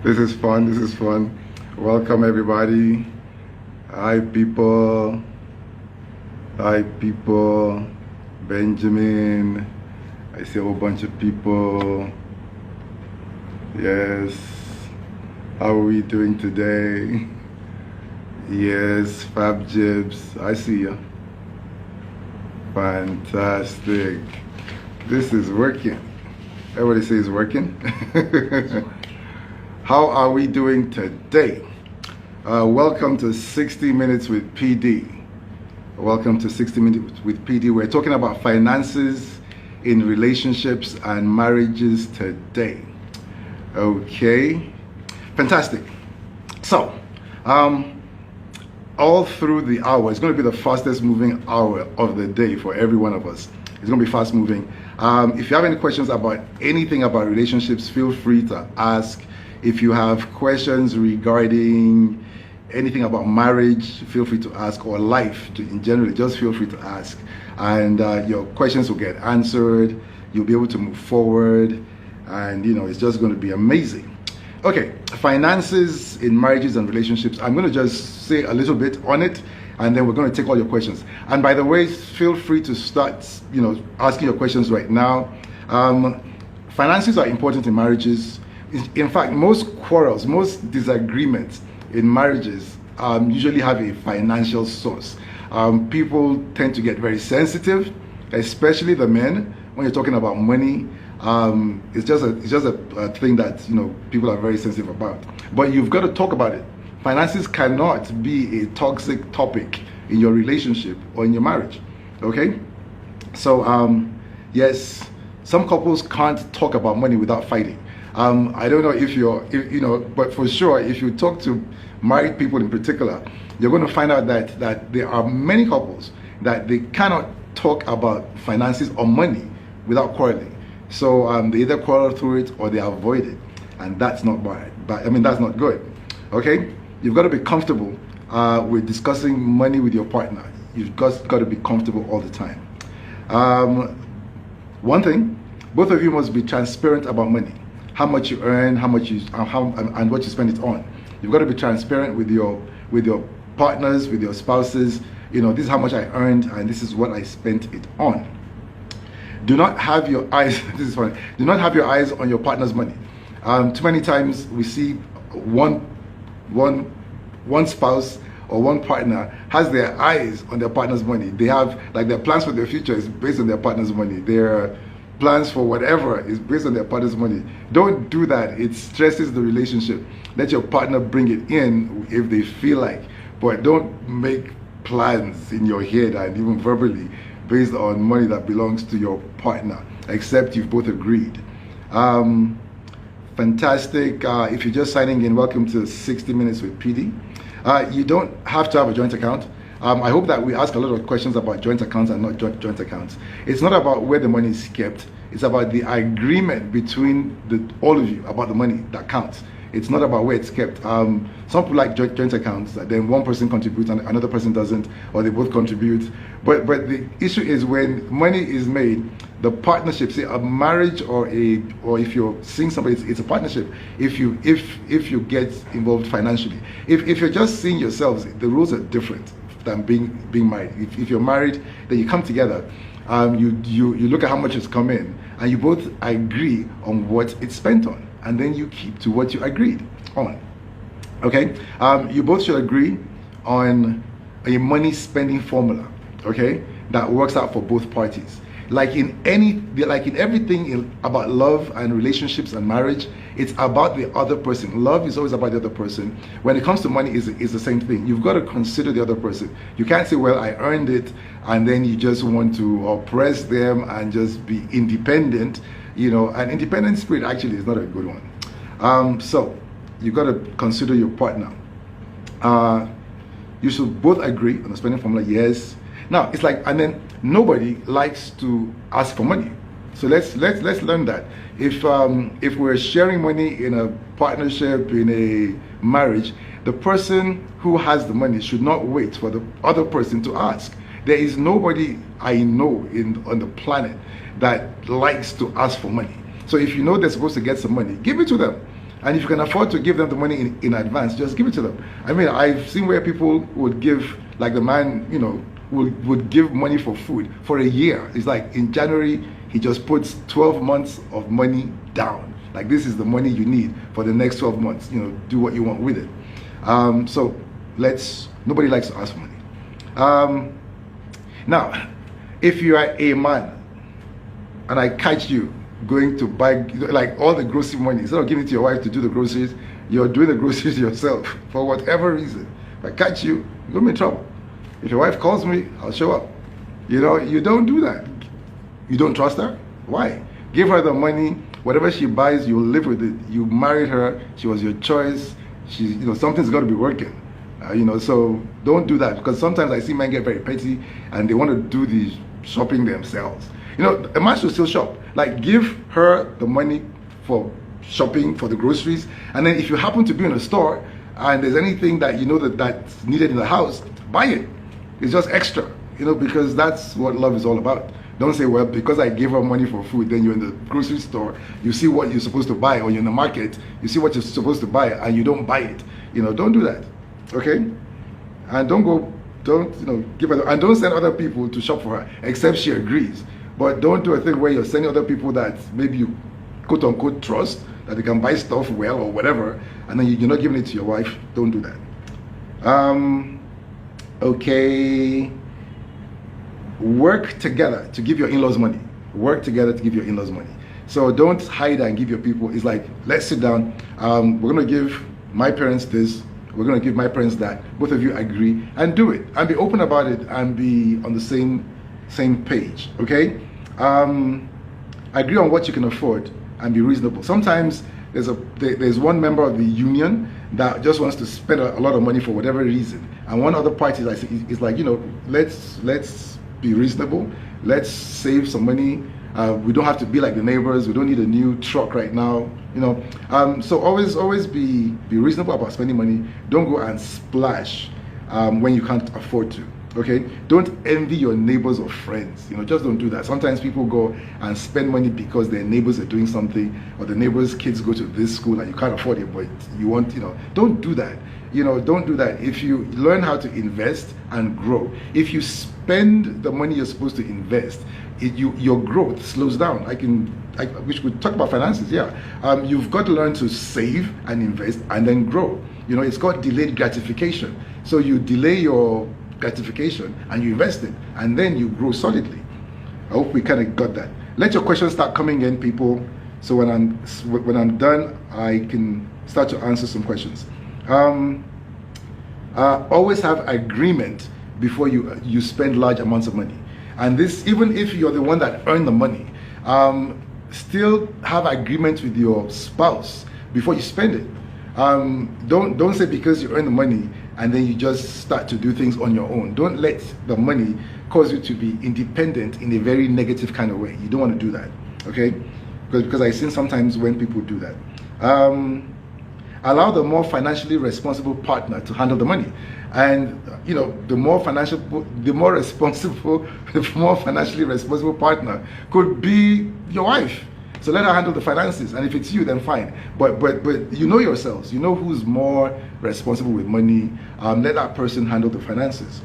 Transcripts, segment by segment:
This is fun. This is fun. Welcome, everybody. Hi, people. Hi, people. Benjamin. I see a whole bunch of people. Yes. How are we doing today? Yes, Fab Jibs. I see you. Fantastic. This is working. Everybody say it's working. How are we doing today? Welcome to 60 Minutes with PD. Welcome to 60 Minutes with PD. We're talking about finances in relationships and marriages today. Okay, fantastic. So, all through the hour, it's going to be the fastest moving hour of the day for every one of us. It's going to be fast moving. If you have any questions about anything about relationships, feel free to ask. If you have questions regarding anything about marriage, feel free to ask, or life in general, just feel free to ask. And your questions will get answered. You'll be able to move forward. And, it's just going to be amazing. Okay, finances in marriages and relationships. I'm going to just say a little bit on it, and then we're going to take all your questions. And by the way, feel free to start, asking your questions right now. Finances are important in marriages. In fact, most quarrels, most disagreements in marriages usually have a financial source. People tend to get very sensitive, especially the men, when you're talking about money. It's just a thing that people are very sensitive about. But you've got to talk about it. Finances cannot be a toxic topic in your relationship or in your marriage. Okay? So yes, some couples can't talk about money without fighting. I don't know but for sure, if you talk to married people in particular, you're going to find out that there are many couples that they cannot talk about finances or money without quarreling. So they either quarrel through it or they avoid it, and that's not bad. But that's not good. Okay, you've got to be comfortable with discussing money with your partner. You've got to be comfortable all the time. One thing, both of you must be transparent about money. How much you earn, and what you spend it on. You've got to be transparent with your partners, with your spouses. This is how much I earned, and this is what I spent it on. Do not have your eyes. This is funny. Do not have your eyes on your partner's money. Too many times we see one spouse or one partner has their eyes on their partner's money. They have their plans for their future is based on their partner's money. Their plans for whatever is based on their partner's money. Don't do that. It stresses the relationship. Let your partner bring it in if they feel like, but don't make plans in your head and even verbally based on money that belongs to your partner, except you've both agreed. Fantastic. If you're just signing in, welcome to 60 Minutes with PD. You don't have to have a joint account. I hope that we ask a lot of questions about joint accounts and not joint accounts. It's not about where the money is kept. It's about the agreement between all of you about the money that counts. It's not about where it's kept. Some people like joint accounts, then one person contributes and another person doesn't, or they both contribute. But the issue is when money is made, the partnership, say a marriage or if you're seeing somebody, it's a partnership. If you get involved financially, if you're just seeing yourselves, the rules are different than being married. If you're married, then you come together. You look at how much has come in, and you both agree on what it's spent on, and then you keep to what you agreed on. Okay, you both should agree on a money spending formula. Okay, that works out for both parties. Like in everything about love and relationships and marriage, it's about the other person. Love is always about the other person. When it comes to money, it's the same thing. You've got to consider the other person. You can't say, well, I earned it, and then you just want to oppress them and just be independent. An independent spirit actually is not a good one. So you've got to consider your partner. You should both agree on the spending formula, yes. Now, it's and then nobody likes to ask for money. So let's learn that. If we're sharing money in a partnership, in a marriage, the person who has the money should not wait for the other person to ask. There is nobody I know on the planet that likes to ask for money. So if you know they're supposed to get some money, give it to them. And if you can afford to give them the money in advance, just give it to them. I mean, I've seen where people would give, like the man, you know, would give money for food for a year. It's like in January, he just puts 12 months of money down. Like, this is the money you need for the next 12 months. You know, do what you want with it. So nobody likes to ask for money. Now, if you are a man and I catch you going to buy like all the grocery money, instead of giving it to your wife to do the groceries, you're doing the groceries yourself for whatever reason. If I catch you, you're gonna be in trouble. If your wife calls me, I'll show up. You know, you don't do that. You don't trust her? Why? Give her the money. Whatever she buys, you'll live with it. You married her. She was your choice. You know, something's got to be working. You know, so don't do that, because sometimes I see men get very petty and they want to do the shopping themselves. You know, a man should still shop. Like, give her the money for shopping, for the groceries, and then if you happen to be in a store and there's anything that you know that's needed in the house, buy it. It's just extra, you know, because that's what love is all about. Don't say, well, because I gave her money for food, then you're in the grocery store, you see what you're supposed to buy, or you're in the market, you see what you're supposed to buy, and you don't buy it. You know, don't do that, okay? And give her, and don't send other people to shop for her, except she agrees. But don't do a thing where you're sending other people that maybe you, quote unquote, trust, that they can buy stuff well or whatever, and then you're not giving it to your wife. Don't do that. Okay. Work together to give your in-laws money. Work together to give your in-laws money. So don't hide and give your people. It's like, let's sit down. We're going to give my parents this. We're going to give my parents that. Both of you agree and do it. And be open about it and be on the same page. Okay? Agree on what you can afford and be reasonable. Sometimes there's one member of the union that just wants to spend a lot of money for whatever reason. And one other party is like, you know, let's be reasonable. Let's save some money. We don't have to be like the neighbors. We don't need a new truck right now. You know, so always be reasonable about spending money. Don't go and splash when you can't afford to. Okay, don't envy your neighbors or friends. You know, just don't do that. Sometimes people go and spend money because their neighbors are doing something, or the neighbors' kids go to this school and you can't afford it, but you want, you know, don't do that. You know, don't do that. If you learn how to invest and grow, if you spend the money you're supposed to invest, your growth slows down. We should talk about finances. Yeah, you've got to learn to save and invest and then grow. You know, it's called delayed gratification. So you delay your gratification and you invest it, and then you grow solidly. I hope we kind of got that. Let your questions start coming in, people, so when I'm done, I can start to answer some questions. Always have agreement before you spend large amounts of money, and this, even if you're the one that earned the money, still have agreement with your spouse before you spend it. Don't say because you earn the money and then you just start to do things on your own. Don't let the money cause you to be independent in a very negative kind of way. You don't want to do that, okay? Because I've seen sometimes when people do that. Allow the more financially responsible partner to handle the money. And you know, the more financially responsible partner could be your wife. So let her handle the finances, and if it's you, then fine. But you know yourselves. You know who's more responsible with money. Let that person handle the finances.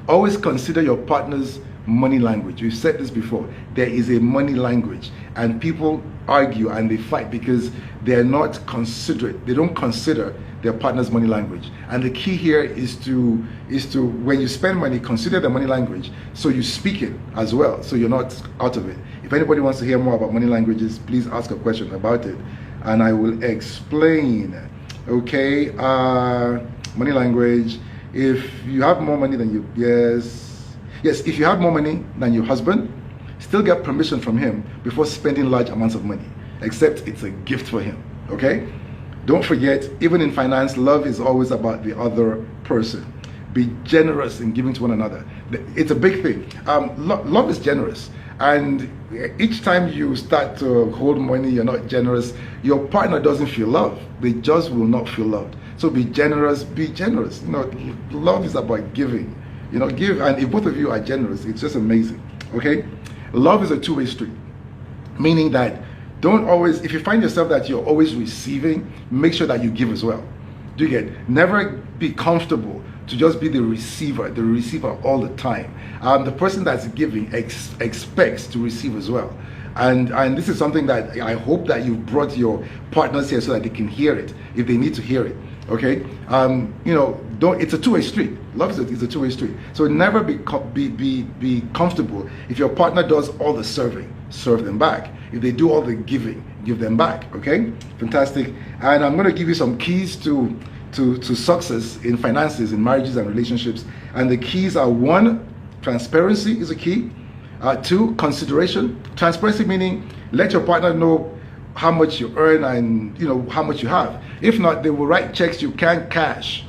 Always consider your partner's money language. We've said this before. There is a money language, and people argue and they fight because they're not considerate. They don't consider their partner's money language. And the key here is to when you spend money, consider the money language, so you speak it as well, so you're not out of it. If anybody wants to hear more about money languages, please ask a question about it and I will explain. Okay, money language. If you have more money than if you have more money than your husband, still get permission from him before spending large amounts of money, except it's a gift for him. Okay, don't forget, even in finance, love is always about the other person. Be generous in giving to one another. It's a big thing. Love is generous, and each time you start to hold money, you're not generous, your partner doesn't feel love. They just will not feel loved. So be generous, be generous. You know, love is about giving. You know, give, and if both of you are generous, it's just amazing. Okay, love is a two-way street, meaning that Don't always, if you find yourself that you're always receiving, make sure that you give as well. Do you get? Never be comfortable to just be the receiver all the time. The person that's giving expects to receive as well. And this is something that I hope that you've brought your partners here so that they can hear it if they need to hear it. Okay, don't. It's a two-way street. Love is a two-way street. So never be comfortable if your partner does all the serving, serve them back. If they do all the giving, give them back. Okay, fantastic. And I'm going to give you some keys to success in finances, in marriages and relationships. And the keys are: one, transparency is a key. Two, consideration. Transparency meaning let your partner know how much you earn and how much you have. If not, they will write checks you can't cash.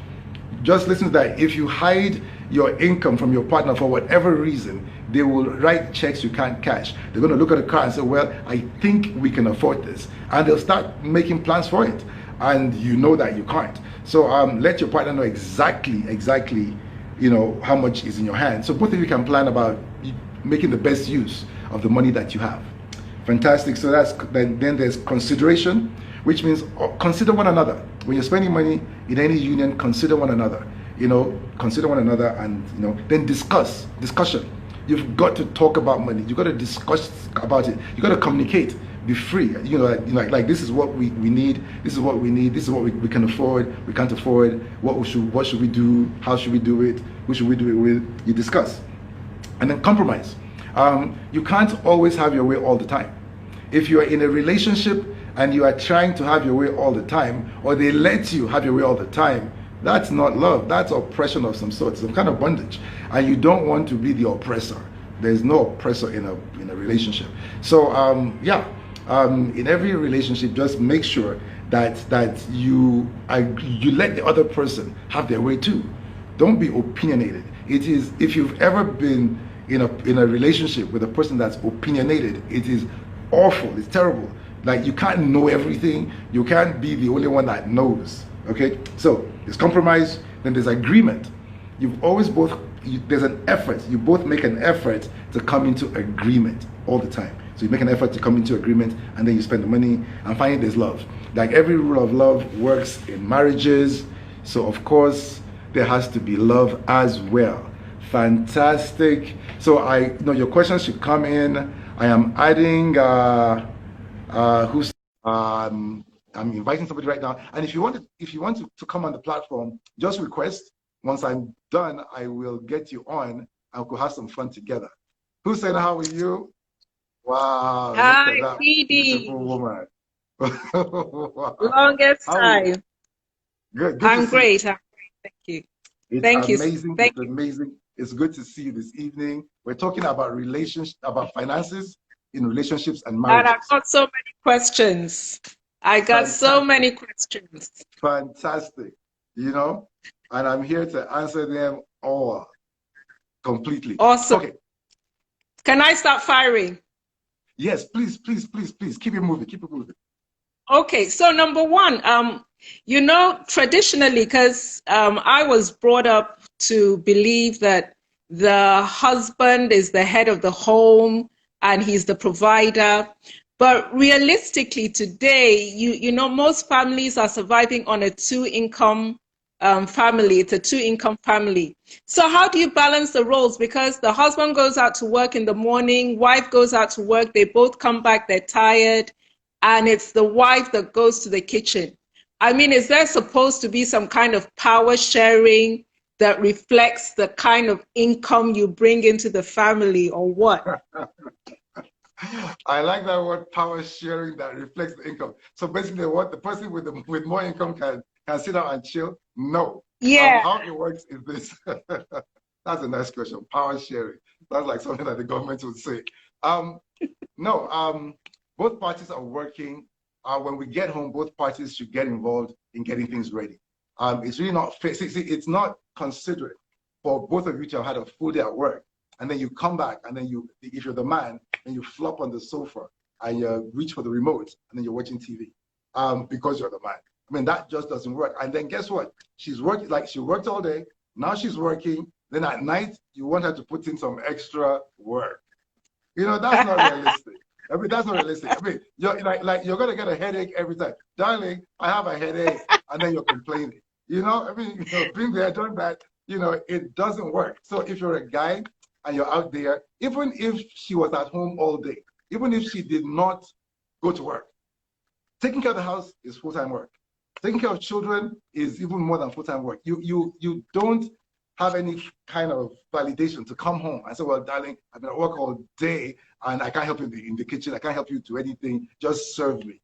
Just listen to that. If you hide your income from your partner for whatever reason, they will write checks you can't cash. They're going to look at the car and say, well, I think we can afford this. And they'll start making plans for it. And you know that you can't. So let your partner know exactly, how much is in your hand. So both of you can plan about making the best use of the money that you have. Fantastic. So then there's consideration, which means consider one another. When you're spending money in any union, consider one another. Consider one another, and then discussion. You've got to talk about money. You've got to discuss about it. You've got to communicate. Be free. Like this is what we need. This is what we need. This is what we can afford. We can't afford. What should we do? How should we do it? Who should we do it with? You discuss, and then compromise. You can't always have your way all the time. If you are in a relationship and you are trying to have your way all the time, or they let you have your way all the time, that's not love. That's oppression of some sort, some kind of bondage. And you don't want to be the oppressor. There's no oppressor in a relationship. So in every relationship, just make sure that you let the other person have their way too. Don't be opinionated. It is, if you've ever been in a relationship with a person that's opinionated, it is awful. It's terrible. Like, you can't know everything. You can't be the only one that knows. Okay, so there's compromise, then there's agreement. There's an effort. You both make an effort to come into agreement all the time. So you make an effort to come into agreement, and then you spend the money, and finally there's love. Like, every rule of love works in marriages, so of course there has to be love as well. Fantastic. So your questions should come in. I am adding I'm inviting somebody right now. And if you want to come on the platform, just request. Once I'm done, I will get you on and we'll have some fun together. Hussein, how are you? Wow. Hi, look at that beautiful woman. Wow. Longest time. Good I'm to see great. I'm great. Thank you. It's Thank you. amazing. Thank It's amazing. It's good to see you this evening. We're talking about about finances in relationships and And marriages. I've got so many questions. I got so many questions. Fantastic. And I'm here to answer them all completely. Awesome. Okay. Can I start firing? Yes, please. Keep it moving. Okay, so number one, traditionally, because I was brought up to believe that the husband is the head of the home and he's the provider. But realistically today, most families are surviving on a two-income family. It's a two-income family. So how do you balance the roles? Because the husband goes out to work in the morning, wife goes out to work, they both come back, they're tired, and it's the wife that goes to the kitchen. I mean, is there supposed to be some kind of power sharing that reflects the kind of income you bring into the family, or what? I like that word, power sharing, that reflects the income. So basically, what the person with more income can sit down and chill? No. Yeah. How it works is this. That's a nice question. Power sharing. That's like something that the government would say. No. Both parties are working. When we get home, both parties should get involved in getting things ready. It's really not fair. See, it's not considerate for both of you to have had a full day at work, and then you come back, and then if you're the man, then you flop on the sofa and you reach for the remote, and then you're watching TV because you're the man. I mean, that just doesn't work. And then guess what? She's working, like, she worked all day. Now she's working. Then at night, you want her to put in some extra work. That's not realistic. I mean, that's not realistic. I mean, you're like you're gonna get a headache every time. Darling, I have a headache, and then you're complaining. You know, I mean, being there, doing that, it doesn't work. So if you're a guy and you're out there, even if she was at home all day, even if she did not go to work, taking care of the house is full-time work. Taking care of children is even more than full-time work. You don't have any kind of validation to come home and say, well, darling, I've been at work all day and I can't help you in the kitchen. I can't help you do anything. Just serve me.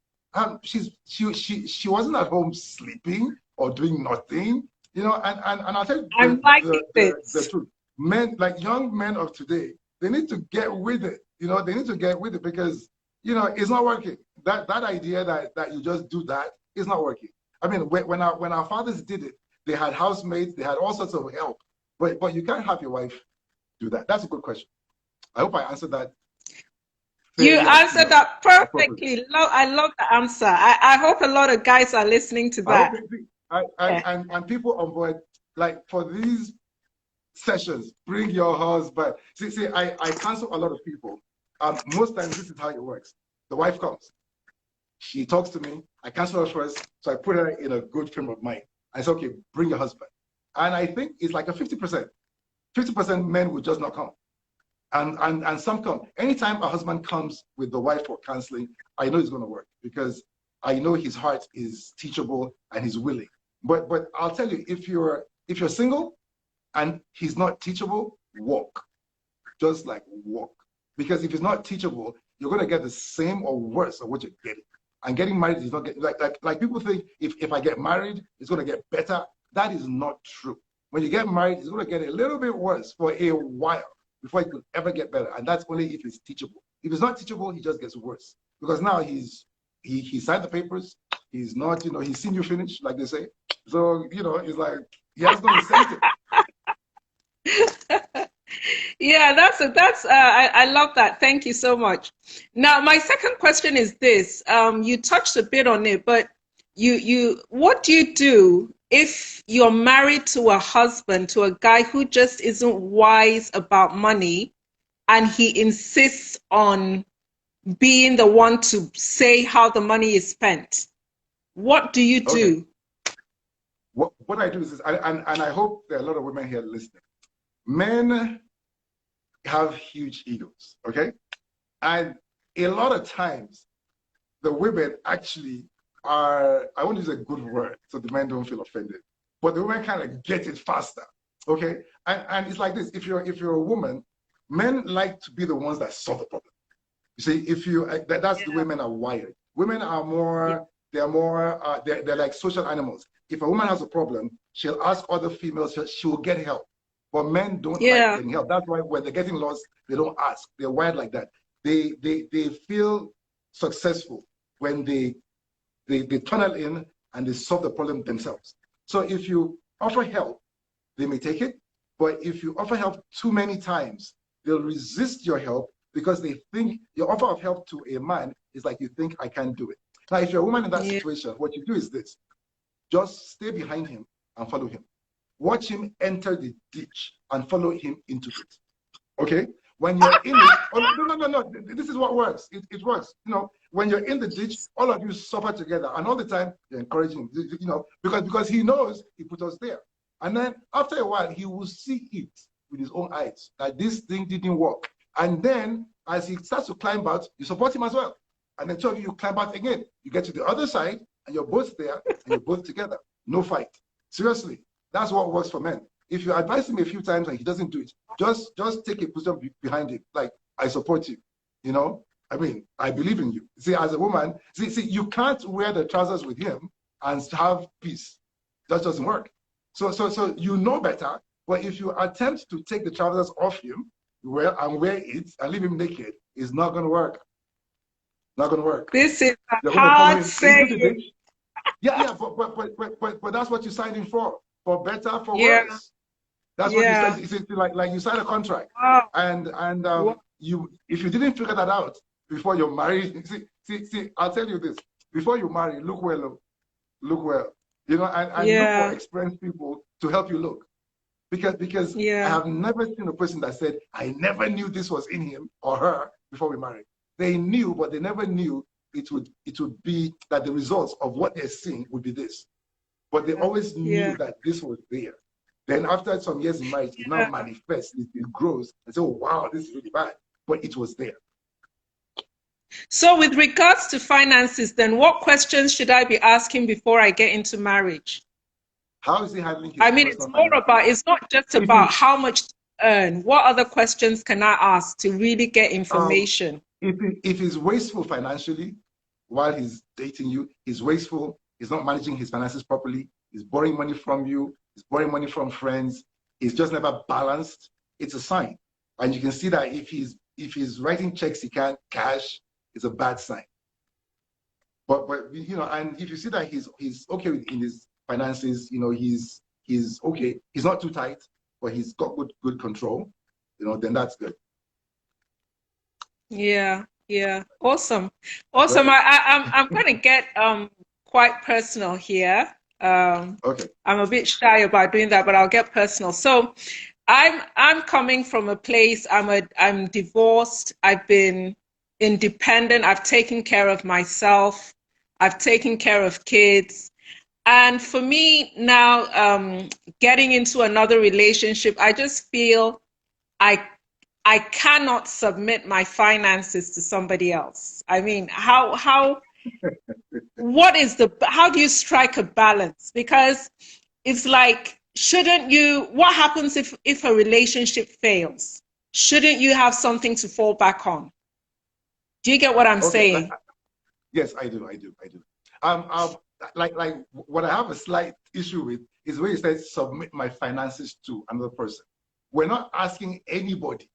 She wasn't at home sleeping or doing nothing, and I'll tell you I'm liking the truth. Men, like young men of today, they need to get with it. They need to get with it because, it's not working. That idea that you just do that is not working. I mean, when our fathers did it, they had housemates, they had all sorts of help. But you can't have your wife do that. That's a good question. I hope I answered that. You answered that perfectly. I love the answer. I hope a lot of guys are listening to that. And people on board, like for these sessions, bring your husband. See, I counsel a lot of people. Most times this is how it works. The wife comes. She talks to me. I counsel her first. So I put her in a good frame of mind. I say, okay, bring your husband. And I think it's like a 50%. 50% men will just not come. And some come. Anytime a husband comes with the wife for counseling, I know it's going to work because I know his heart is teachable and he's willing. But I'll tell you, if you're single and he's not teachable, walk. Just like walk. Because if he's not teachable, you're going to get the same or worse of what you're getting. And getting married is not getting, like people think if I get married, it's going to get better. That is not true. When you get married, it's going to get a little bit worse for a while before it could ever get better. And that's only if it's teachable. If it's not teachable, he just gets worse. Because now he signed the papers. He's not, he's seen you finish, like they say. So, it's like, he has no incentive. Yeah, I love that. Thank you so much. Now, my second question is this. You touched a bit on it, but what do you do if you're married to a husband, to a guy who just isn't wise about money and he insists on being the one to say how the money is spent? What do you do? Okay. What I do is this, and I hope there are a lot of women here listening. Men have huge egos, okay? And a lot of times, the women actually are, I won't use a good word so the men don't feel offended, but the women kind of get it faster, okay? And it's like this, if you're a woman, men like to be the ones that solve the problem. You see, that's the way men are wired. Women are more, they're like social animals. If a woman has a problem, she'll ask other females, she'll get help. But men don't like getting help. That's why when they're getting lost, they don't ask. They're wired like that. They feel successful when they tunnel in and they solve the problem themselves. So if you offer help, they may take it. But if you offer help too many times, they'll resist your help because they think your offer of help to a man is like you think I can't do it. Now, if you're a woman in that situation, what you do is this. Just stay behind him and follow him. Watch him enter the ditch and follow him into it. Okay? When you're in it, no. This is what works. It works. When you're in the ditch, all of you suffer together. And all the time, you're encouraging him, because he knows he put us there. And then after a while, he will see it with his own eyes, that this thing didn't work. And then as he starts to climb out, you support him as well. And then two of you climb out again. You get to the other side, and you're both there, and you're both together. No fight. Seriously. That's what works for men. If you advise him a few times and he doesn't do it, just take a position behind him. Like, I support you. I mean, I believe in you. See, as a woman, see, you can't wear the trousers with him and have peace. That doesn't work. So you know better. But if you attempt to take the trousers off him, wear it and leave him naked, it's not going to work. Not going to work. This is a hard saying. Yeah, but that's what you signed in for better, for worse. That's what you said. Like you signed a contract, and if you didn't figure that out before you're married, see, I'll tell you this: before you marry, look well, and look for experienced people to help you look, because I have never seen a person that said I never knew this was in him or her before we married. they knew, but they never knew it would be that the results of what they're seeing would be this. But they always Yeah. knew that this was there. Then after some years in marriage, it now Yeah. manifests, it grows, and say, oh wow, this is really bad. But it was there. So with regards to finances, then what questions should I be asking before I get into marriage? How is he handling his I mean, it's personal more finances? about, it's not just If he, about how much to earn. What other questions can I ask to really get um, information? if he's wasteful financially while he's dating you, he's wasteful, he's not managing his finances properly, he's borrowing money from you, he's borrowing money from friends, he's just never balanced, it's a sign. And you can see that if he's writing checks he can't cash, it's a bad sign. But you know, and if you see that he's okay in his finances, you know, he's okay, he's not too tight, but he's got good control, you know, then that's good. Yeah, yeah. Awesome. Awesome. Right. I'm gonna get quite personal here. Okay. I'm a bit shy about doing that, but I'll get personal. So I'm coming from a place, I'm divorced, I've been independent, I've taken care of myself, I've taken care of kids. And for me now, getting into another relationship, I just feel I I cannot submit my finances to somebody else. I mean, what is how do you strike a balance? Because it's like, shouldn't you, what happens if a relationship fails? Shouldn't you have something to fall back on? Do you get what I'm Okay. saying? Yes, I do. I do. I do. Like what I have a slight issue with is where you said submit my finances to another person. We're not asking anybody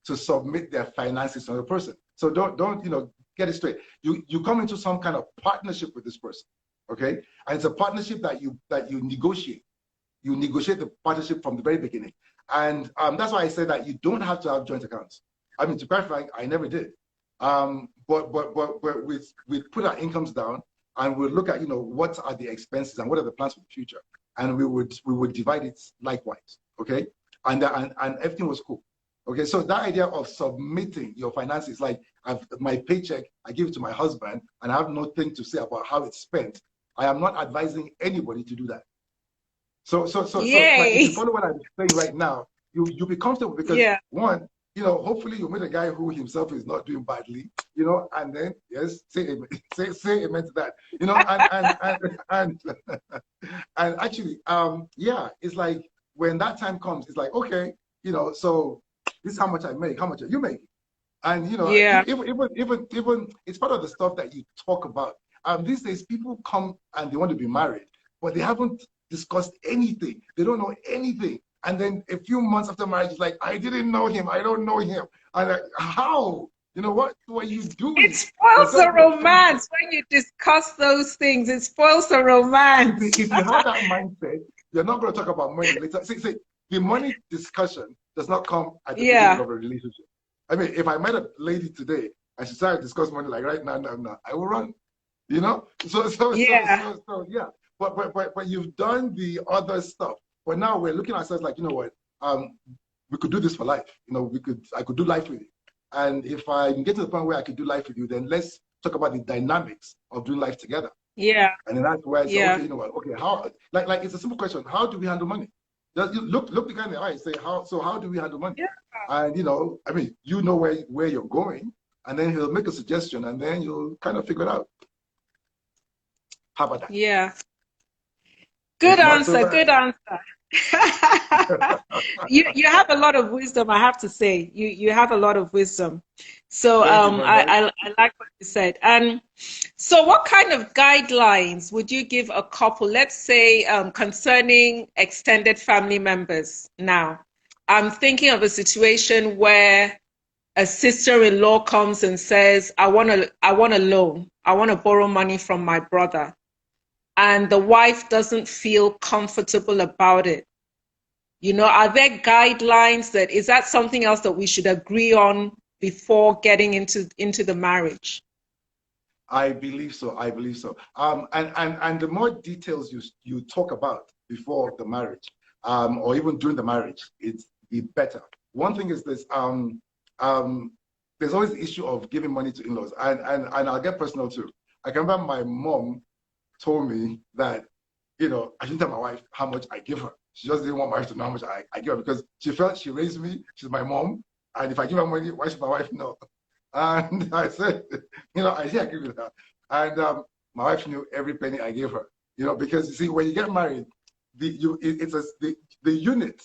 to submit their finances to another person. So don't you know, get it straight. You come into some kind of partnership with this person, okay? And it's a partnership that you negotiate. You negotiate the partnership from the very beginning, and that's why I say that you don't have to have joint accounts. I mean, to be quite frank, I never did. But we put our incomes down and we look at, you know, what are the expenses and what are the plans for the future, and we would divide it likewise, okay? And everything was cool. Okay, so that idea of submitting your finances, like my paycheck, I give it to my husband, and I have nothing to say about how it's spent. I am not advising anybody to do that. So, like, if you Yay. follow what I'm saying right now, you'll be comfortable because Yeah. one, you know, hopefully you meet a guy who himself is not doing badly, you know, and then yes, say amen, say amen to that, you know, and and actually, yeah, it's like when that time comes, it's like, okay, you know, so this is how much I make, how much are you making? And you know, Yeah. even it's part of the stuff that you talk about. These days people come and they want to be married, but they haven't discussed anything. They don't know anything. And then a few months after marriage, it's like, I didn't know him, I don't know him. And like, how? You know, what were you It doing? You're spoils the just your friend. romance when you discuss those things. It spoils the romance. If you have that mindset, you're not going to talk about money later. See, the money discussion does not come at the beginning Yeah. of a relationship. I mean, if I met a lady today and she started to discuss money like right now, no, I will run. You know? Yeah. Yeah. But you've done the other stuff. But now we're looking at ourselves like, you know what? We could do this for life. You know, I could do life with you. And if I get to the point where I could do life with you, then let's talk about the dynamics of doing life together. Yeah. And then that's where I say, okay, Yeah. you know what? Okay, how? Like it's a simple question. How do we handle money? Just you look the guy in the eye and say, how? So how do we handle money? Yeah. And you know, I mean, you know where you're going, and then he'll make a suggestion, and then you'll kind of figure it out. How about that? Yeah. Good It's not so answer. bad. Good answer. You have a lot of wisdom, I have to say. You have a lot of wisdom. So Thank you very much. I like what you said. And so what kind of guidelines would you give a couple, let's say, concerning extended family members now? I'm thinking of a situation where a sister-in-law comes and says, I want a loan. I want to borrow money from my brother. And the wife doesn't feel comfortable about it. You know, are there guidelines is that something else that we should agree on before getting into the marriage? I believe so. I believe so. And the more details you talk about before the marriage, or even during the marriage, it's the better. One thing is this. Um, there's always the issue of giving money to in-laws, and I'll get personal too. I can remember my mom told me that, I shouldn't tell my wife how much I give her. She just didn't want my wife to know how much I give her because she felt she raised me. She's my mom. And if I give her money, why should my wife know? And I said, I agree with her. And my wife knew every penny I gave her, because you see, when you get married, the unit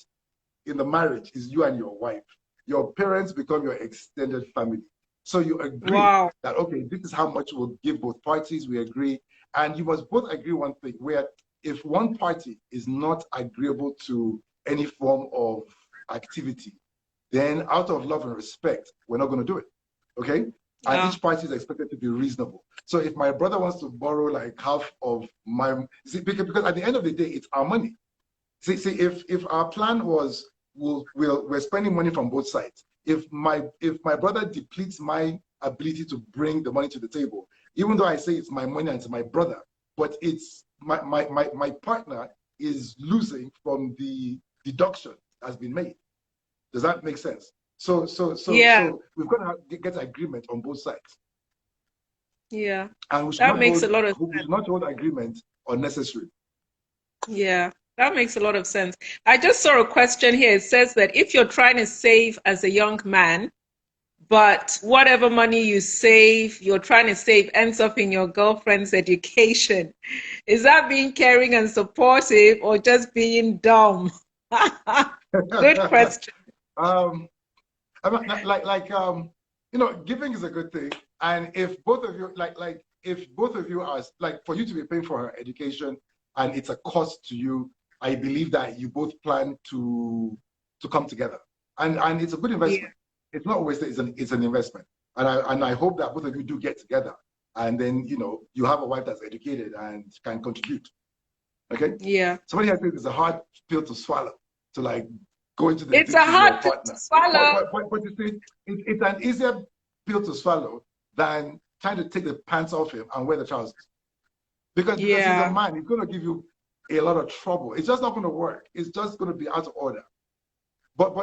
in the marriage is you and your wife. Your parents become your extended family. So you agree Wow. that, okay, this is how much we'll give both parties. We agree. And you must both agree one thing, where if one party is not agreeable to any form of activity, then out of love and respect, we're not going to do it. Okay? And each party is expected to be reasonable. So if my brother wants to borrow like half of my, because at the end of the day, it's our money. See, if our plan was we're spending money from both sides. If my brother depletes my ability to bring the money to the table, even though I say it's my money and it's my brother, but it's my partner is losing from the deduction that's been made. Does that make sense? So we've got to get agreement on both sides. Yeah. And we should that makes a lot of sense. We should not hold agreement unnecessary. Yeah, that makes a lot of sense. I just saw a question here. It says that if you're trying to save as a young man, but whatever money you save, you're trying to save ends up in your girlfriend's education. Is that being caring and supportive or just being dumb? Good question. Giving is a good thing. And if both of you, if both of you are, for you to be paying for her education and it's a cost to you, I believe that you both plan to come together. And it's a good investment. Yeah. It's not wasted, it's an investment. And I hope that both of you do get together and then, you have a wife that's educated and can contribute. Okay? Yeah. Somebody has said it's a hard pill to swallow, to go into the It's a hard pill to swallow. But you see, it's an easier pill to swallow than trying to take the pants off him and wear the trousers. Because he's a man, he's going to give you a lot of trouble. It's just not going to work. It's just going to be out of order. But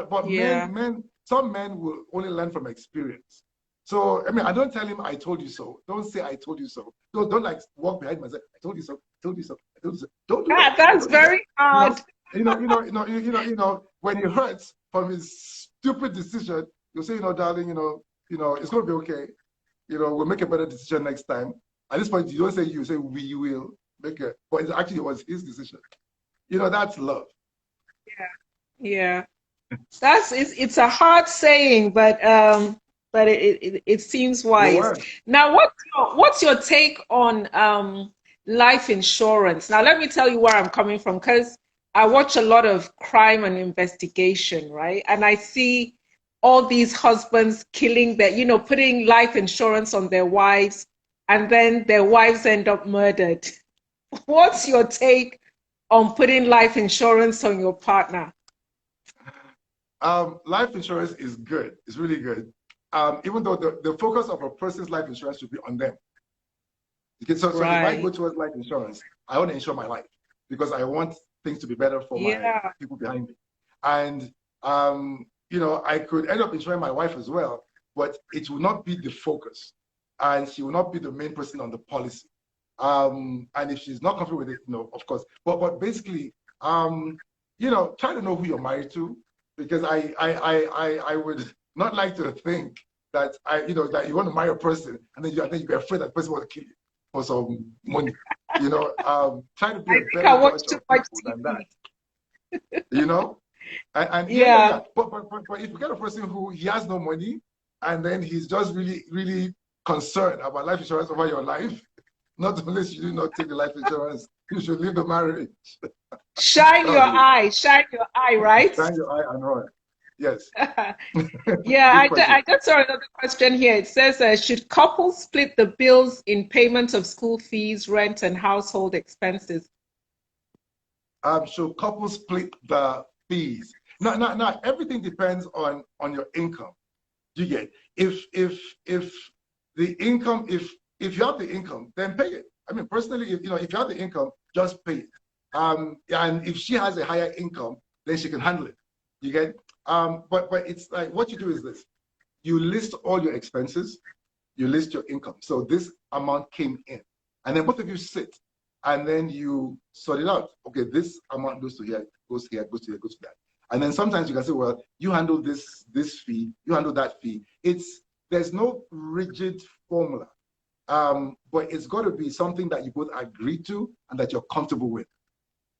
some men will only learn from experience. So, I don't tell him I told you so. Don't say I told you so. Don't walk behind him and say, I told you so, I told you so, I told you so. Don't do that. That's very hard. When he hurts from his stupid decision, you'll say, darling, it's going to be okay. We'll make a better decision next time. At this point, you don't say you say we will make it, but it was his decision. That's love. Yeah. It's a hard saying, but it seems wise. Now, what's your take on life insurance? Now, let me tell you where I'm coming from, because I watch a lot of crime and investigation, right? And I see all these husbands killing putting life insurance on their wives, and then their wives end up murdered. What's your take on putting life insurance on your partner? Life insurance is good. It's really good. Even though the focus of a person's life insurance should be on them. Okay, so if I go towards life insurance, I want to insure my life because I want things to be better for my people behind me. And I could end up insuring my wife as well, but it will not be the focus, and she will not be the main person on the policy. And if she's not comfortable with it, of course. But basically, try to know who you're married to. Because I would not like to think that that you want to marry a person and then you're afraid that person will kill you for some money. Try to be a better judge of people than that. But if you get a person who he has no money and then he's just really, really concerned about life insurance over your life, not only should you not take the life insurance, you should leave the marriage. Shine your eye, right? Shine your eye and run. Yes. Yeah, I just saw another question here. It says, should couples split the bills in payment of school fees, rent, and household expenses? Should couples split the fees? No. Everything depends on your income. You get if the income, if you have the income, then pay it. Personally, if you have the income, just pay it. And if she has a higher income, then she can handle it. You get? But it's like what you do is this. you list all your expenses, you list your income. So this amount came in, and then both of you sit, and then you sort it out. Okay, this amount goes to here, goes here, goes to here, goes to that. And then sometimes you can say, well, you handle this fee, you handle that fee. There's no rigid formula, but it's got to be something that you both agree to and that you're comfortable with.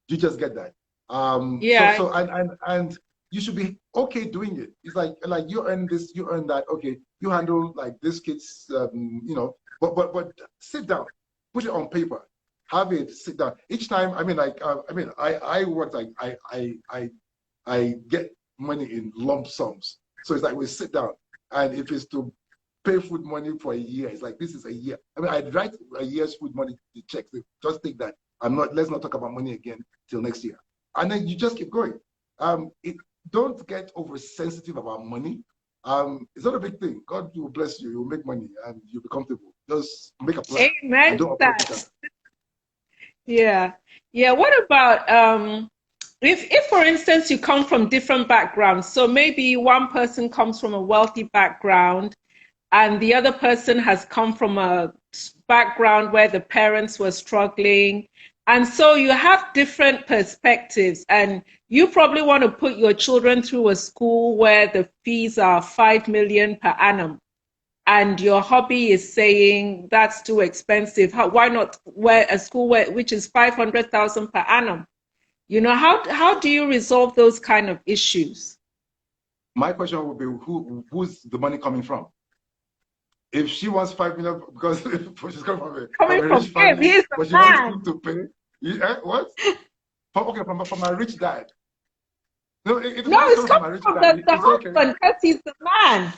You just get that. Yeah. And you should be okay doing it. It's like you earn this, you earn that. Okay, you handle like this kid's, but sit down, put it on paper, have it sit down each time. I work like I get money in lump sums. So it's like we sit down, and if it's to pay food money for a year, it's like this is a year. I'd write a year's food money checks. Just take that. Let's not talk about money again till next year. And then you just keep going. Don't get oversensitive about money. It's not a big thing. God will bless you. You'll make money and you'll be comfortable. Just make a plan. Amen. And don't approach. Yeah. Yeah. What about if for instance you come from different backgrounds, so maybe one person comes from a wealthy background and the other person has come from a background where the parents were struggling, and so you have different perspectives, and you probably want to put your children through a school where the fees are 5 million per annum, and your hobby is saying that's too expensive. Why not a school which is 500,000 per annum? How do you resolve those kind of issues? My question would be, who's the money coming from? If she wants 5 million, because she's coming from a rich family, he's but she man. wants to pay. What? From a rich dad. No, it's coming from the husband, because he's the man.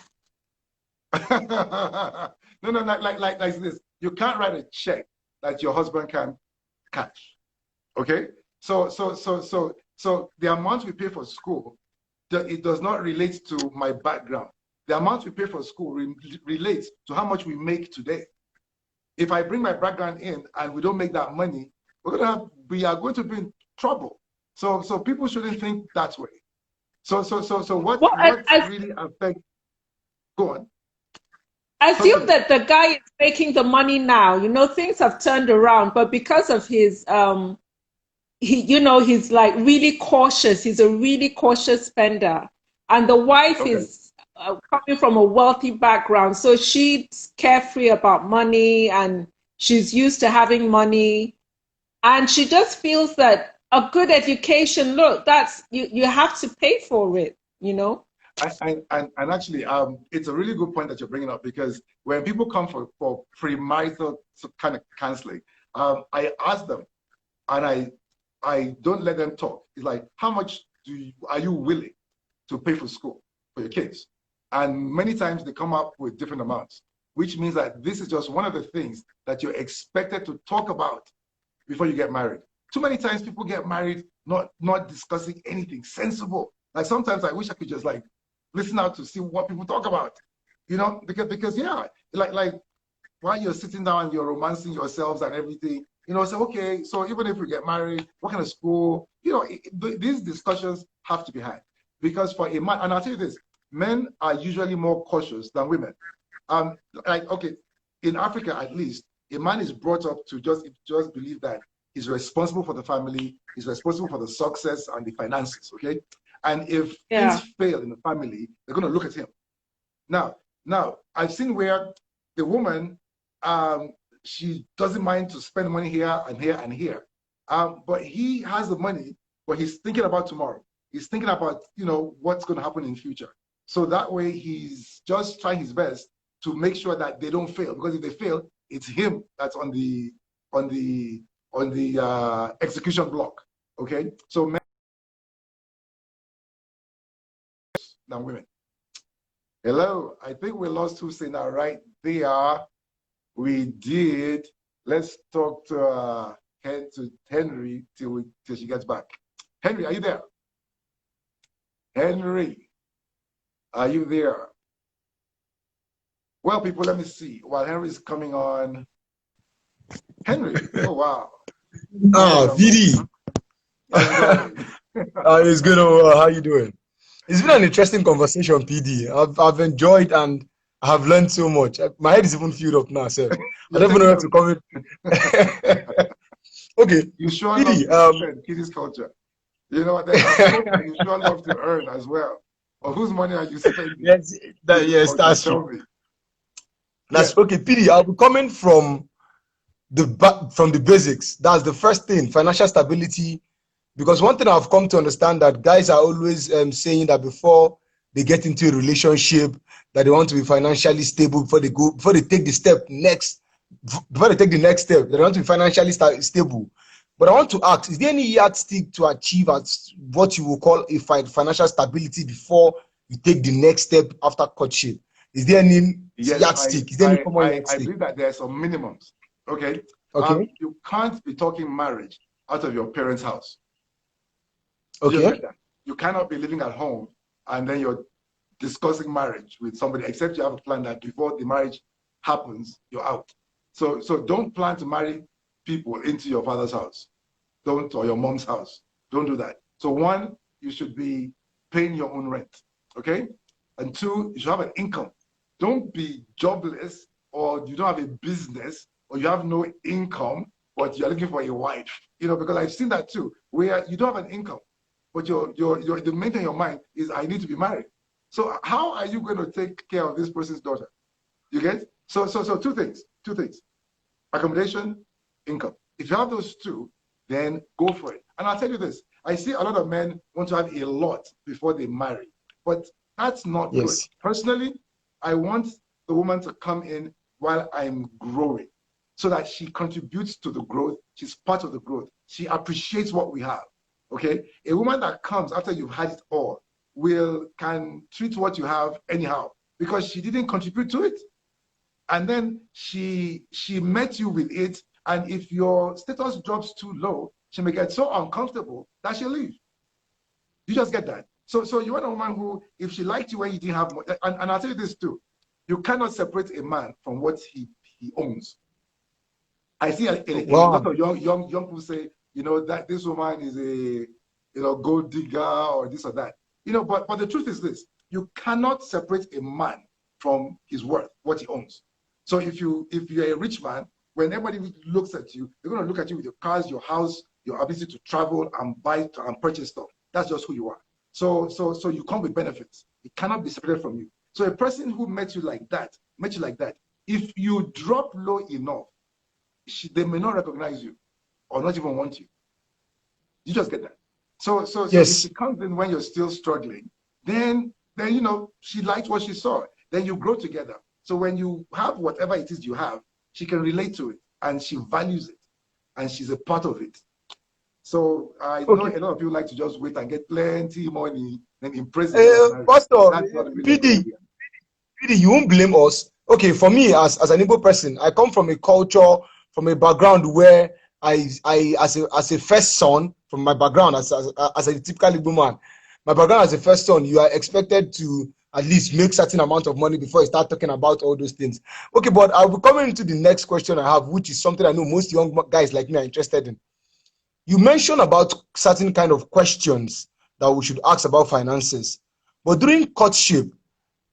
No, like this. You can't write a check that your husband can cash. Okay? So the amount we pay for school, it does not relate to my background. The amount we pay for school relates to how much we make today. If I bring my background in and we don't make that money, we are going to be in trouble. So people shouldn't think that way. So what really affects? Go on. Assume that the guy is making the money now. Things have turned around, but because of his he's like really cautious. He's a really cautious spender, and the wife is coming from a wealthy background, so she's carefree about money and she's used to having money, and she just feels that a good education, look, that's you have to pay for it. And actually, it's a really good point that you're bringing up, because when people come for premarital kind of counseling, I ask them, and I don't let them talk. It's like, how much are you willing to pay for school for your kids? And many times they come up with different amounts, which means that this is just one of the things that you're expected to talk about before you get married. Too many times people get married not discussing anything sensible. Like sometimes I wish I could just like listen out to see what people talk about, because yeah, like while you're sitting down and you're romancing yourselves and everything, say, okay, so even if we get married, what kind of school, these discussions have to be had. Because for a man, and I'll tell you this, men are usually more cautious than women. In Africa at least, a man is brought up to just believe that he's responsible for the family, he's responsible for the success and the finances, okay? And if things fail in the family, they're going to look at him. Now, I've seen where the woman, she doesn't mind to spend money here and here and here. But he has the money, but he's thinking about tomorrow. He's thinking about, what's going to happen in the future. So that way he's just trying his best to make sure that they don't fail. Because if they fail, it's him that's on the execution block. Okay? So men than women. Hello, I think we lost Hussein right there. We did. Let's talk to Henry till she gets back. Henry, are you there? Henry, are you there? Well, people, let me see. While Henry's coming on. Henry, oh wow. VD. It's good. How you doing? It's been an interesting conversation, PD. I've enjoyed and I have learned so much. My head is even filled up now, sir. I You're don't even know taking where to notes. come in. Okay, You sure love PD. to spend, kiddies culture. You know, then I hope that you sure love to earn as well. Or whose money are you spending? Yes, Kiddies yes, culture, that's tell true. me. That's Yes. okay, PD. I'll be coming from the basics. That's the first thing, financial stability. Because one thing I've come to understand that guys are always saying that before they get into a relationship, that they want to be financially stable before they take the step next, before they take the next step, they want to be financially stable. But I want to ask, is there any yardstick to achieve at what you will call a financial stability before you take the next step after courtship? Is there any Yes, yardstick? Is there any common I yardstick? believe that there are some minimums. Okay. Okay. You can't be talking marriage out of your parents' house. You just Okay. get that. You cannot be living at home and then you're discussing marriage with somebody, except you have a plan that before the marriage happens, you're out. So don't plan to marry people into your father's house. Don't, or your mom's house. Don't do that. So one, you should be paying your own rent. Okay? And two, you should have an income. Don't be jobless or you don't have a business or you have no income, but you're looking for a wife. You know, because I've seen that too, where you don't have an income, but the main thing in your mind is I need to be married. So how are you going to take care of this person's daughter? You get? So two things. Two things. Accommodation, income. If you have those two, then go for it. And I'll tell you this. I see a lot of men want to have a lot before they marry, but that's not good. Yes. Personally, I want the woman to come in while I'm growing so that she contributes to the growth. She's part of the growth. She appreciates what we have. Okay? A woman that comes after you've had it all can treat what you have anyhow because she didn't contribute to it. And then she met you with it, and if your status drops too low, she may get so uncomfortable that she'll leave. You just get that. So you want a woman who, if she liked you when you didn't have much, and I'll tell you this too, you cannot separate a man from what he owns. I see a lot Wow. of young people say, you know, that this woman is a gold digger or this or that. You know, but the truth is this: you cannot separate a man from his worth, what he owns. So if you're a rich man, when everybody looks at you, they're going to look at you with your cars, your house, your ability to travel and buy and purchase stuff. That's just who you are. So you come with benefits. It cannot be separated from you. So a person who met you like that, if you drop low enough, they may not recognize you or not even want you. You just get that. So if she Yes. comes in when you're still struggling, then you know she liked what she saw. Then you grow together. So when you have whatever it is you have, she can relate to it and she values it and she's a part of it. So I know Okay. a lot of people like to just wait and get plenty money, then impress the girl and marry. Pastor, That's not really a good PD, idea. PD, you won't blame us. Okay, for me as an Igbo person, I come from a culture, from a background where I as a first son, from my background as a typical Igbo man, my background as a first son, you are expected to at least make certain amount of money before you start talking about all those things. Okay, but I'll be coming into the next question I have, which is something I know most young guys like me are interested in. You mentioned about certain kind of questions that we should ask about finances, but during courtship,